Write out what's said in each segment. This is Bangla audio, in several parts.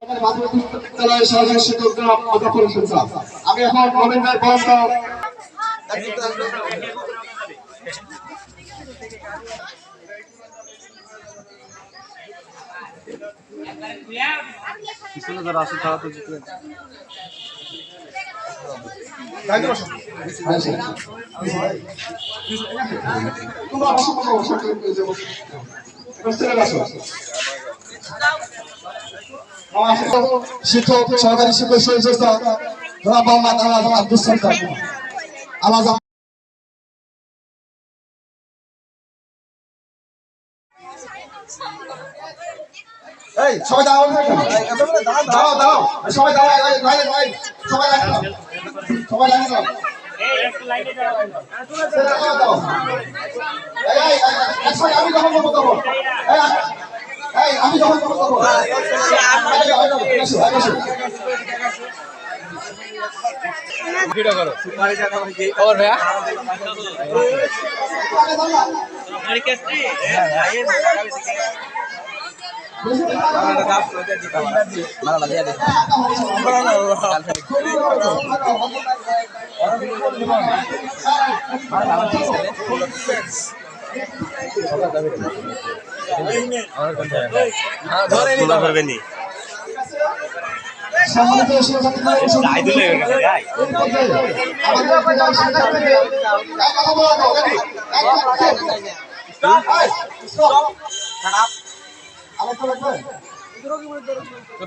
মাধ্যমিক বিদ্যালয়ের সহকারী শিক্ষক অধ্যাপক স্যার, আমি এখন নবীন ভাই বন্ধ পিছনে যারা আছে তারা তো জিতে শিক্ষক সহকারী শিক্ষক সংস্থা জনাব মোহাম্মদ আব্দুল সত্তার আওয়াজ। এই সবাই দাঁড়াও, দাঁড়াও দাঁড়াও, সবাই দাঁড়াও, সবাই দাঁড়াও, সবাই দাঁড়াও, আমি যখন বলবো তখন আমি যখন বলবো তখন খবর ভাইয়া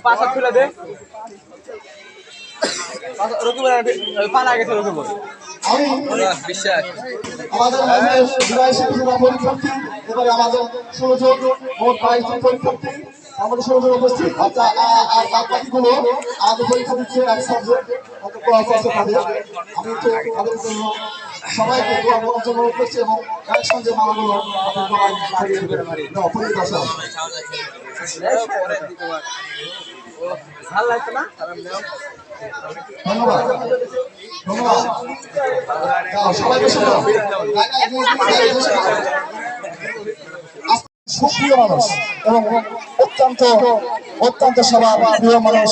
পাঁচা খুলে দে পানা গেছে রকিবুল বিশ্বাস আমাদের পরীক্ষার্থী এবারে আমাদের 16 জন মোট 22 জন পরীক্ষার্থী আমাদের 16 জন উপস্থিত। আচ্ছা, আর বাকিগুলো আমাদের পরীক্ষা দিচ্ছে এক সাবজেক্ট আমি তো তাদের জন্য সবাইকে দোয়া করার জন্য করছি এবং কালেকশন যে মালাগুলো ভালো লাগতো না ধন্যবাদ ধন্যবাদ সবাইকে সুপ্রিয় মানুষ এবং অত্যন্ত সবার প্রিয় মানুষ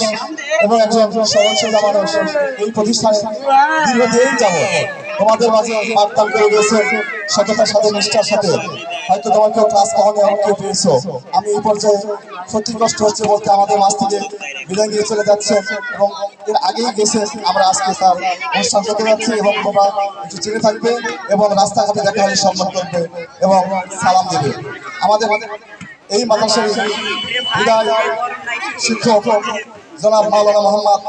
এবং একজন সহনশীল মানুষ এই প্রতিষ্ঠানে দীর্ঘদিন যাবত তোমাদের মাঝে বার্তা করে গেছে সততার সাথে নিষ্ঠার সাথে। হয়তো তোমাকে ক্লাস কখনো এমন কেউ পেয়েছো। আমি এই পর্যায়ে সত্যি কষ্ট হচ্ছে বলতে আমাদের মাঝ থেকে বিদায় নিয়ে চলে যাচ্ছে এবং এর আগেই গেছে। আমরা আজকে তার অনুষ্ঠান করতে যাচ্ছি এবং তোমরা একটু চেনে থাকবে এবং রাস্তাঘাটে দেখা হলে সম্মান করবে এবং সালাম দেবে। আমাদের এই মাদ্রাসার বিদায় শিক্ষক জনাব মাওলানা মোহাম্মদ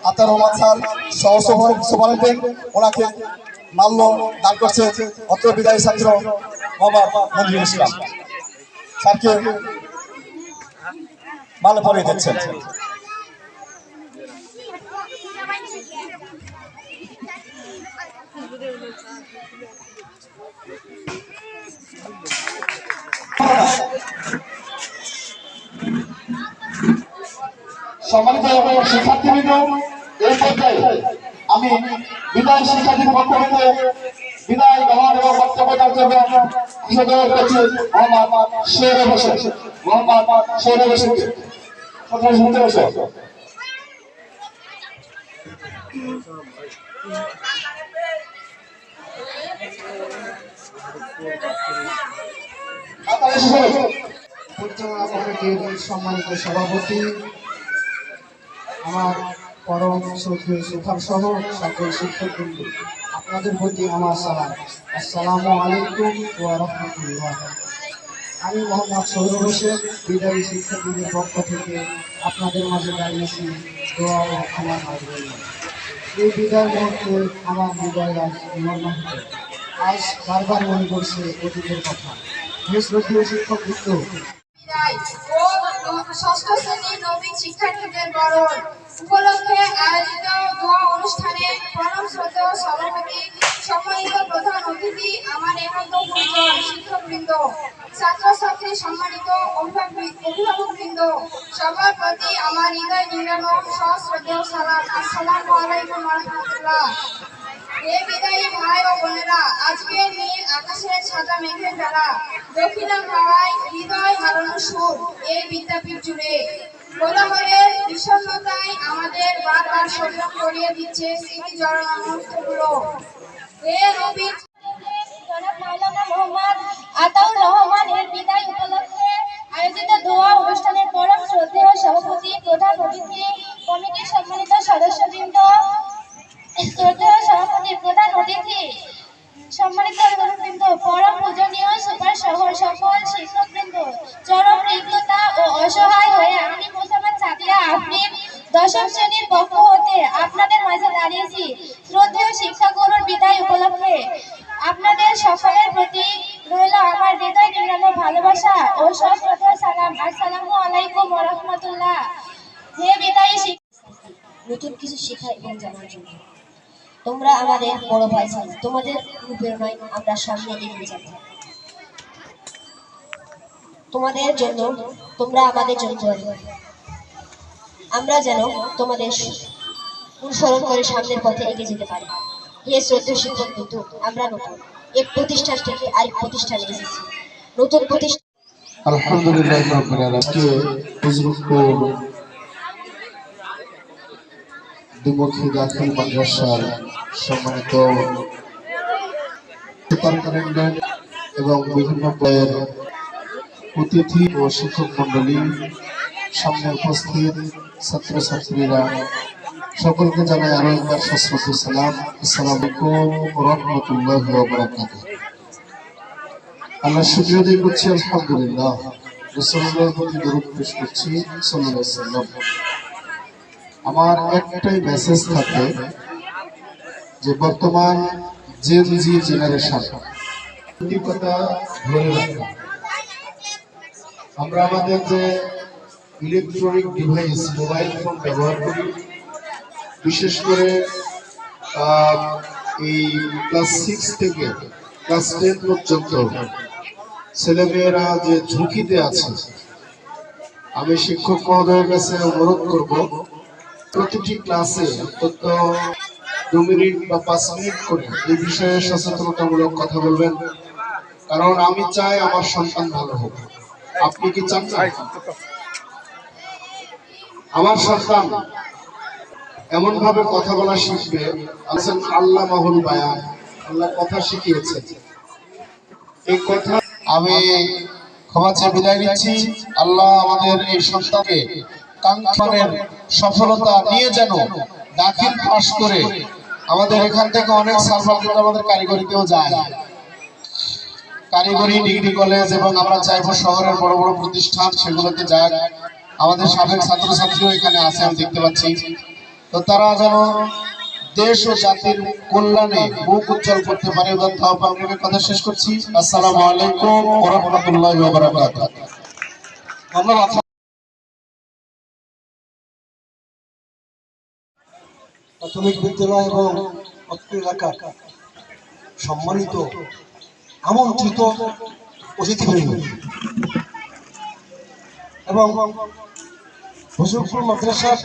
আতার রহমান স্যার সহ সুপারিনটেন্ডেন্ট, ওনাকে মাল্য দান করছে অত্র বিদায়ী ছাত্র মোহাম্মদ মনিরুল ইসলাম স্যারকে মাল্য পরিয়ে দিচ্ছেন। সম্মানিত শিক্ষার্থীবৃন্দ, এই পর্যায়ে আমি বিদায় শিক্ষার্থীর পক্ষ থেকে বিদায় গ্রহণ এবং বক্তব্য দেওয়ার জন্য অনুরোধ করছি মোহাম্মদ সৌরভ হোসেন। মোহাম্মদ সৌরভ হোসেনকে শুনতে বসে পরিচালনা কমিটির সম্মানিত সভাপতি, আমার পরম শ্রদ্ধেয় সুফার সহ সকল শিক্ষকবৃন্দ, আপনাদের প্রতি আমার সালাম। আসসালামু আলাইকুম ওয়া রাহমাতুল্লাহ। আমি মোহাম্মদ সৌরভ হোসেন বিদায়ী শিক্ষার্থীদের পক্ষ থেকে আপনাদের মাঝে দাঁড়িয়েছি দোয়া ও ক্ষমার হাত ধরে। এই বিদায় মুহূর্তে আমার হৃদয় আজ মর্মাহত। আজ বারবার মনে পড়ছে অতীতের কথা। শ্রদ্ধেয় শিক্ষকবৃন্দ, ষষ্ঠ শ্রেণীর নবীন শিক্ষার্থীদের বরণ উপলক্ষে আয়োজিত দোয়া অনুষ্ঠানে পরম শ্রদ্ধেয় সভাপতি, সম্মানিত প্রধান অতিথি, আমার একান্ত গুরুজন শিক্ষকবৃন্দ, ছাত্রছাত্রী, সম্মানিত অভিভাবকবৃন্দ, সবার প্রতি আমার হৃদয় নিংড়ানো সশ্রদ্ধেয় সালাম। আসসালামু আলাইকুম ওয়া রাহমাতুল্লাহ। এই বিদায়ী ভাই ও বোনেরা, আজকে নীল আকাশের সাদা মেঘের বেলা, দক্ষিণাম হাওয়ায় হৃদয় হারানো সুর এই বিদ্যাপীঠ জুড়ে কোলাহলের বিশ্ব স্মরণ করিয়ে দিচ্ছে স্মৃতি জড়ানো মুহূর্তগুলো। এ রবি জনাব মাওলানা মোহাম্মদ আতাউর রহমানের বিদায় উপলক্ষে আয়োজিত দোয়া অনুষ্ঠানের পরম শ্রদ্ধেয় সভাপতি, প্রধান অতিথি, কমিটির সম্মানিত সদস্যবৃন্দ, শ্রদ্ধেয় সভাপতি, প্রধান অতিথি, সম্মানিত অতিথিবৃন্দ, পরম পূজনীয় সুপার শহর সকল শিক্ষকবৃন্দ, চরম রিক্ততা ও অসহায় হয়ে আমি মোসাম্মদ সাদিয়া আফরিন দশম শ্রেণীর পক্ষ হতে আপনাদের মাঝে দাঁড়িয়েছি শ্রদ্ধেয় শিক্ষাগুরুর বিদায় উপলক্ষে। আপনাদের সকলের প্রতি রইল আমার হৃদয় নিংড়ানো ভালোবাসা ও সশ্রদ্ধ সালাম। আসসালামু আলাইকুম ওয়া রাহমাতুল্লাহ। হে বিদায়ী নতুন কিছু শেখা এবং জানার জন্য তোমরা আমাদের বড় ভাই ছিলে, তোমাদের অনুপ্রেরণায় আমরা সামনে এগিয়ে যাব। তোমাদের জন্য, তোমরা আমাদের জন্য দোয়া করো। আমরা যেন তোমাদের অনুসরণ করে সামনের পথে এগিয়ে যেতে পারি। হে শ্রদ্ধেয় শিক্ষক বন্ধু, আমরা নতুন এক প্রতিষ্ঠান থেকে আরেক প্রতিষ্ঠানে এসেছি। নতুন প্রতিষ্ঠান আলহামদুলিল্লাহ রাব্বিল আলামিন। আজকে ফজলুপুর দ্বিমুখী দাখিল মাদ্রাসার সম্মানিত সুপারিনটেন্ডেন্ট এবং বিভিন্ন পদের অতিথি ও শিক্ষক মন্ডলী, সামনে উপস্থিত ছাত্রছাত্রীরা, সকলকে জানাই আরো একবার সশ্রদ্ধ সালাম। আসসালামু আলাইকুম ওয়া রাহমাতুল্লাহি ওয়া বারাকাতুহু। আল্লাহ শুকরিয়া আদায় করছি, আলহামদুলিল্লাহ। রাসূলুল্লাহর প্রতি দরুদ পেশ করছি সাল্লাল্লাহু আলাইহি ওয়াসাল্লাম। আমার একটাই মেসেজ থাকে যে বর্তমান জেন জি জেনারেশন কথা ধরে রাখা। আমরা আমাদের যে ইলেকট্রনিক ডিভাইস মোবাইল ফোন ব্যবহার করি, বিশেষ করে এই ক্লাস 6 থেকে ক্লাস 10 পর্যন্ত ছেলেমেয়েরা যে ঝুঁকিতে আছে, আমি শিক্ষক মহোদয়ের কাছে অনুরোধ করব প্রতিটি ক্লাসে অন্তত 2 মিনিট বা 5 মিনিট করে এই বিষয়ে সচেতনতামূলক কথা বলবেন। কারণ আমি চাই আমার সন্তান ভালো হোক। আপনি কি চান না আমার সন্তান এমন ভাবে কথা বলা শিখবে? আল্লাহ মাহুল বায়ান, আল্লাহ কথা শিখিয়েছে। এই কথা আমি ক্ষমা চেয়ে বিদায় নিচ্ছি। আল্লাহ আমাদের এই সন্তানকে কাঙ্ক্ষানের সফলতা নিয়ে যেন দাখিল পাশ করে আমাদের এখান থেকে অনেক সার্ভার কিন্তু আমাদের কারিগরিতেও যায়, কারিগরি ডিগ্রি কলেজ, এবং আমরা চাইবো শহরের বড় বড় প্রতিষ্ঠান সেগুলোতে যাক। আমাদের সাবেক ছাত্রছাত্রীও এখানে আছে, আমি দেখতে পাচ্ছি। তো তারা যেন দেশ ও জাতির কল্যাণে মুখ উজ্জ্বল করতে পারে। আপনাদের কথা শেষ করছি। আসসালামু আলাইকুম ওয়া রাহমাতুল্লাহি ওয়া বারাকাতুহু। প্রাথমিক বিদ্যালয় এবং অত্র এলাকার সম্মানিত আমন্ত্রিত অতিথিবৃন্দ এবং ফজলুপুর মাদ্রাসার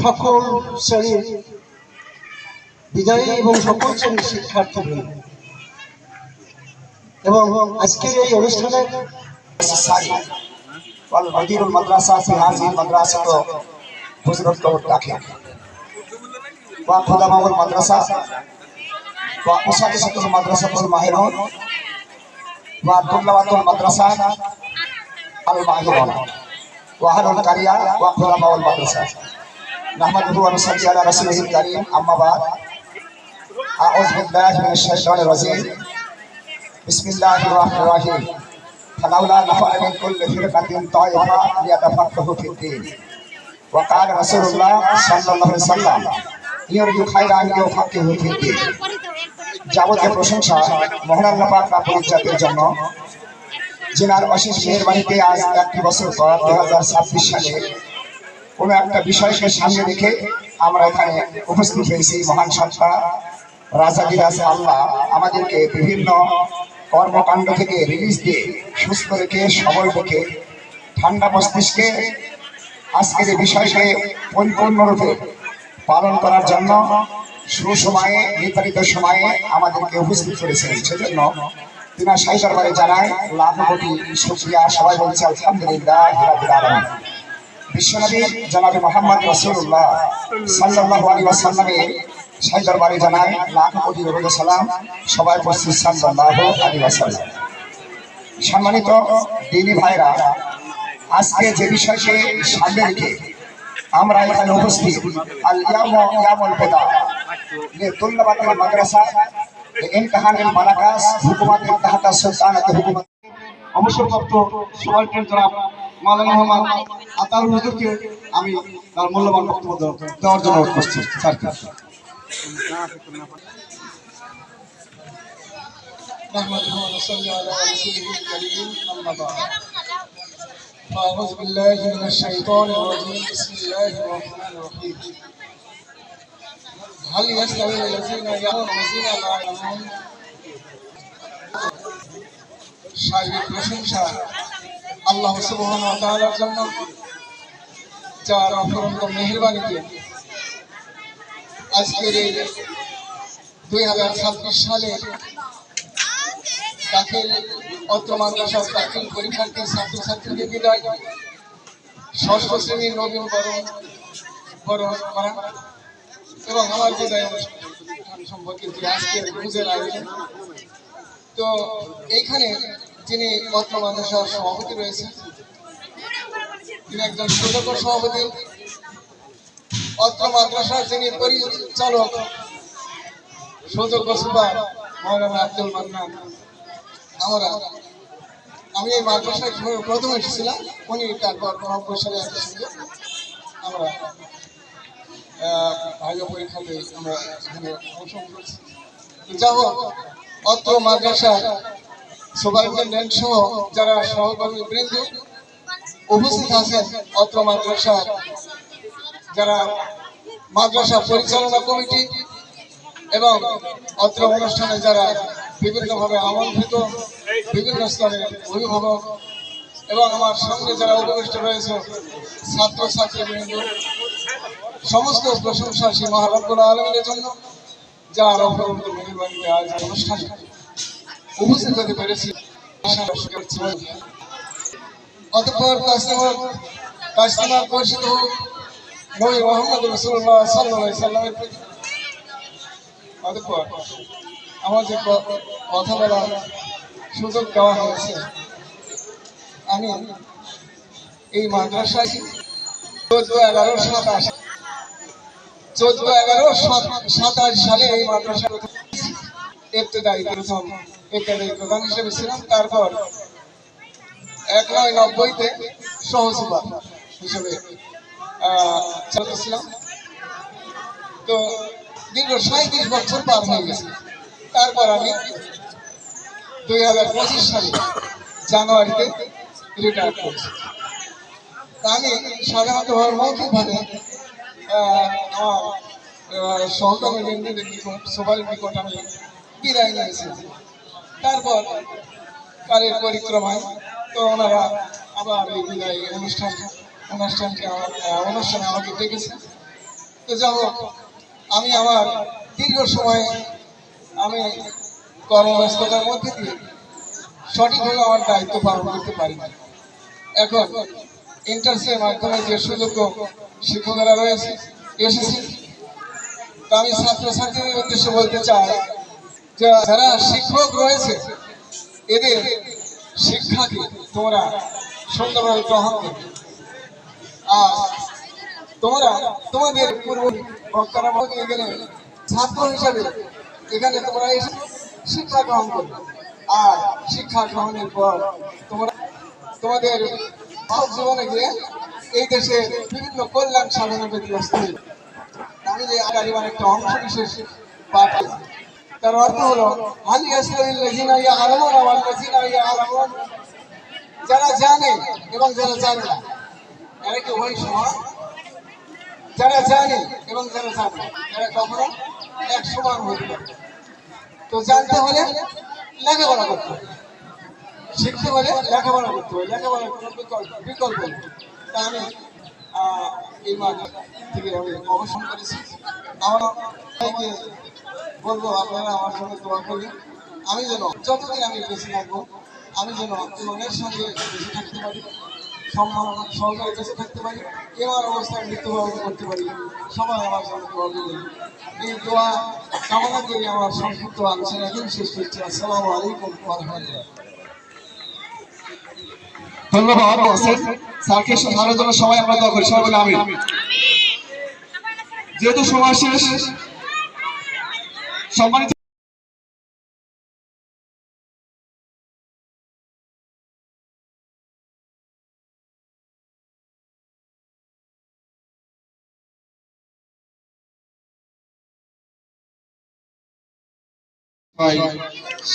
সকল শ্রেণীর বিদায়ী এবং সকল শ্রেণীর শিক্ষার্থীবৃন্দ এবং আজকের এই অনুষ্ঠানের মদিরুল মাদ্রাসা ফি হাযিহিল মাদ্রাসা ফজলুপুর দাখিল ওয়া খুদামাউল মাদ্রাসা ওয়া উসাতিসাতুল মাদ্রাসাতুল মাহিরুন ওয়া তুল্লাবাতুল মাদ্রাসা আল মাহিরুন ওয়া আহলুল কারিয়া ওয়া খুদামাউল মাদ্রাসা নাহমাদুহু ওয়া নুসাল্লি আলা রাসূলিহিল কারীম। আম্মা বা'দ, আউযু বিল্লাহি মিনাশ শাইতানির রাজীম। বিসমিল্লাহির রাহমানির রাহিম। ফালাউলা নাফারা মিন কুল্লি ফিরকাতিন তায়িফা লিয়াতাফাক্কাহু ফিদ-দীন ওয়া কানা রাসূলুল্লাহ সাল্লাল্লাহু আলাইহি ওয়াসাল্লাম ইউরিদু খায়রান ইউফাক্কিহু ফিদ-দীন। যাবতীয় প্রশংসা মহান আল্লাহ পাক রব্বুল জাতির জন্য, যিনার অশেষ মেহেরবানিতে আজ 1 বছর পর 2026 সালে কোনো একটা বিষয়কে সামনে রেখে আমরা এখানে উপস্থিত হয়েছি। মহান সত্তা রাজাদিরাজ আল্লাহ আমাদেরকে বিভিন্ন কর্মকাণ্ড থেকে রিলিজ দিয়ে সুস্থ রেখে, সবল রেখে, ঠান্ডা মস্তিষ্কে আজকের এই বিষয়কে পরিপূর্ণরূপে পালন করার জন্য সুসময়ে, নির্ধারিত সময়ে আমাদেরকে উপস্থিত করেছেন। সেজন্য তিনার শাহী দরবারে জানাই লাখ কোটি শুকরিয়া। সবাই বলছে আলহামদুলিল্লাহ রাব্বিল আলামিন। বিশ্বনবী জনাবে মোহাম্মদ রাসূলুল্লাহ সাল্লাল্লাহু আলাইহি ওয়াসাল্লামের শাহী দরবারে জানাই লাখ কোটি দরুদ ও সালাম। সবাই উপস্থিত সাল্লাল্লাহু আলাইহি ওয়াসাল্লাম। সম্মানিত দিনী ভাইরা, আজকে যে বিষয়কে সামনে রেখে আমরা এখানে উপস্থিত, আল ইয়ামুল বিদা লিতুল্লাবাতিল মাদ্রাসা ইমতিহানুল মারাকাস হুকুমাতুল তাহতা সুলতানাতুল হুকুমাত অবসরপ্রাপ্ত সুপারিনটেন্ডেন্ট জনাব মাওলানা মোহাম্মদ আতাউর হুজুরকে আমি তার মূল্যবান বক্তব্য দেওয়ার জন্য অনুরোধ করছি। স্যার نحمده ونصلي على رسوله الكريم أما بعد فأعوذ بالله من الشيطان الرجيم بسم الله الرحمن الرحيم هل يستوي الذين يعلمون والذين لا يعلمون সার্বিক প্রশংসা আল্লাহ সুবহানাহু ওয়া তাআলার জন্য, যার অফুরন্ত মেহেরবানিতে আজকের এই 2026 সালে দাখিল অত্র মাদ্রাসার দাখিল পরীক্ষার্থী ছাত্রছাত্রীদের বিদায়, ষষ্ঠ শ্রেণীর নবীন বরণ করা এবং আমার বিদায় অনুষ্ঠান সম্পর্কে যে আজকের ভোজের আয়োজন। তো এইখানে যিনি অত্র মাদ্রাসার সভাপতি রয়েছেন, তিনি একজন সুযোগ্য সভাপতি। অত্র মাদ্রাসার যিনি পরিচালক সুযোগ্য সুপার মাওলানা আব্দুল মান্নান, আমি এই মাদ্রাসায় প্রথম এসেছিলাম, উনি তারপর 90 সালে আমাদের সঙ্গে আমরা ভাইয়া পরীক্ষাতে আমরা এখানে অংশগ্রহণ করছি। যা হোক, অত্র মাদ্রাসার সুপারিনটেন্ডেন্ট সহ যারা সহকর্মী বৃন্দ উপস্থিত আছেন, অত্র মাদ্রাসার যারা মাদ্রাসা পরিচালনা কমিটি এবং অত্র অনুষ্ঠানে যারা বিভিন্নভাবে আমন্ত্রিত বিভিন্ন স্তরের অভিভাবক এবং আমার সঙ্গে যারা উপবিষ্ট রয়েছে ছাত্রছাত্রীবৃন্দ, সমস্ত প্রশংসা সেই মহান রব্বুল আলামিনের জন্য, যার অপরন্ত মেহেরবানিতে আজ অনুষ্ঠানে উপস্থিত হতে পেরেছি। অতঃপর তাসলিমাত বর্ষিত নবী মুহাম্মদ রাসূলুল্লাহ সাল্লাল্লাহু আলাইহি সাল্লামের প্রতি। অতঃপর আমার যে কথা বলার সুযোগ দেওয়া হয়েছে, আমি এই মাদ্রাসায় 14/11/27 সালে এই মাদ্রাসার ইবতেদায়ী প্রধান হিসেবে ছিলাম। তারপর 1990-তে সহসুপার হিসেবে ছিলাম। তো দীর্ঘ 37 বছর পার হয়ে গেছে। তারপর আমি 2025 সালে জানুয়ারিতে রিটায়ার করেছি। আমি সাধারণতভাবে মৌখিকভাবে আমার সহকর্মী বৃন্দদের নিকট, সবার নিকট আমি বিদায় নিয়েছি। তারপর কালের পরিক্রমায় তো ওনারা আবার এই বিদায় অনুষ্ঠানে আমাকে ডেকেছে। তো যা হোক, আমি আমার দীর্ঘ সময় আমি কর্মব্যস্ততার মধ্যে দিয়ে সঠিকভাবে আমার দায়িত্ব পালন করতে পারি না। এখন ইন্টার্নশিপের মাধ্যমে যে সুযোগ্য শিক্ষকেরা এসেছে, তো আমি ছাত্রছাত্রীদের উদ্দেশ্যে বলতে চাই যে যারা শিক্ষক রয়েছে, এদের শিক্ষাকে তোমরা সুন্দরভাবে গ্রহণ করবে। আর তোমরা তোমাদের পূর্ব বক্তারা বলে গেলে ছাত্র হিসাবে এখানে তোমরা এসে শিক্ষা গ্রহণ করবে। আর শিক্ষা গ্রহণের পর তোমরা তোমাদের জীবনে গিয়ে এই দেশের বিভিন্ন কল্যাণ সাধনের ব্যতিব্যস্ত হয়ে, আমি যে আগামীবার একটা অংশ বিশেষ পাঠ, তার অর্থ হলো যারা জানে এবং যারা জানে না, এরা কি ওই সমান? যারা জানে এবং যারা জানে না, এরা কখনো এক সমান হতে পারে। তো জানতে হলে লেখাপড়া করতে হবে, শিখতে হলে লেখাপড়া করতে হবে, লেখাপড়ার কোনো বিকল্প নেই। তা আমি এই মাদ্রাসা থেকে আমি অবসর করেছি। আমার সবাইকে বলবো, আপনারা আমার সঙ্গে দোয়া করবেন, আমি যেন যতদিন আমি বেঁচে থাকবো, আমি যেন ইমানের সঙ্গে বেঁচে থাকতে পারি, সম্মান সহকারে বেঁচে থাকতে পারি, এবার অবস্থায় মৃত্যুবরণ করতে পারি। সবাই আমার জন্য দোয়া করবেন। এই দোয়া কামনা করে আমার সংক্ষিপ্ত আলোচনা এখানে শেষ করছি। আসসালামু আলাইকুম ওয়া রাহমাতুল্লাহ। ধন্যবাদ হোসেন স্যারকে সারার জন্য সবাই আমরা দোয়া করি, সবাই বলে আমিন। যেহেতু সময় শেষ, সম্মানিত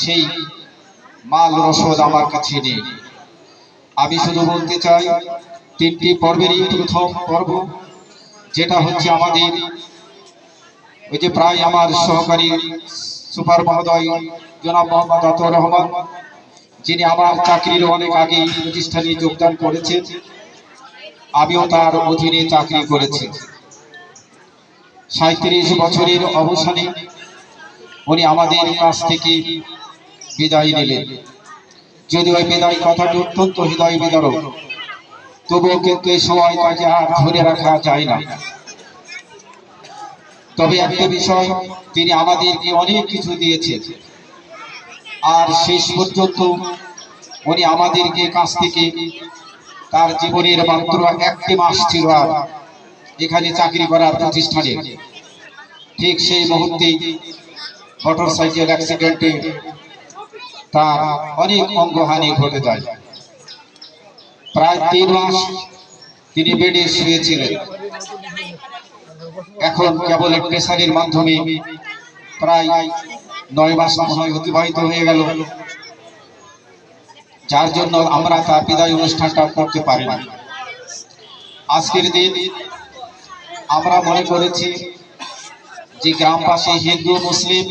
সেই মাল রসদ আমার কাছে নেই। আমি শুধু বলতে চাই, 3টি পর্বেরই প্রথম পর্ব, যেটা হচ্ছে আমাদের ওই যে প্রায় আমার সহকারী সুপার মহোদয় জনাব মোহাম্মদ আতাউর রহমান, যিনি আমার চাকরির অনেক আগে প্রতিষ্ঠানে যোগদান করেছেন, আমিও তার অধীনে চাকরি করেছি। 37 বছরের অবসানে উনি আমাদের কাছ থেকে বিদায় নিলেন। যদি ওই বিদায় কথাটি অত্যন্ত হৃদয় বিদারক, তবুও কিন্তু এই সময় তাকে আর ধরে রাখা যায় না। তবে একটা বিষয়, তিনি আমাদেরকে অনেক কিছু দিয়েছেন, আর শেষ পর্যন্ত উনি আমাদেরকে কাছ থেকে তার জীবনের মাত্র 1টি মাস ছিল আর এখানে চাকরি করার প্রতিষ্ঠানে। ঠিক সেই মুহূর্তে মোটরসাইকেল অ্যাক্সিডেন্টে তার অনেক অঙ্গহানি ঘটে যায়। প্রায় 3 মাস তিনি বেডে শুয়েছিলেন। এখন কেবল প্রেসারের মাধ্যমে প্রায় 9 মাস সময় অতিবাহিত হয়ে গেল, যার জন্য আমরা তার বিদায় অনুষ্ঠানটা করতে পারি না। আজকের দিন আমরা মনে করেছি যে গ্রামবাসী হিন্দু মুসলিম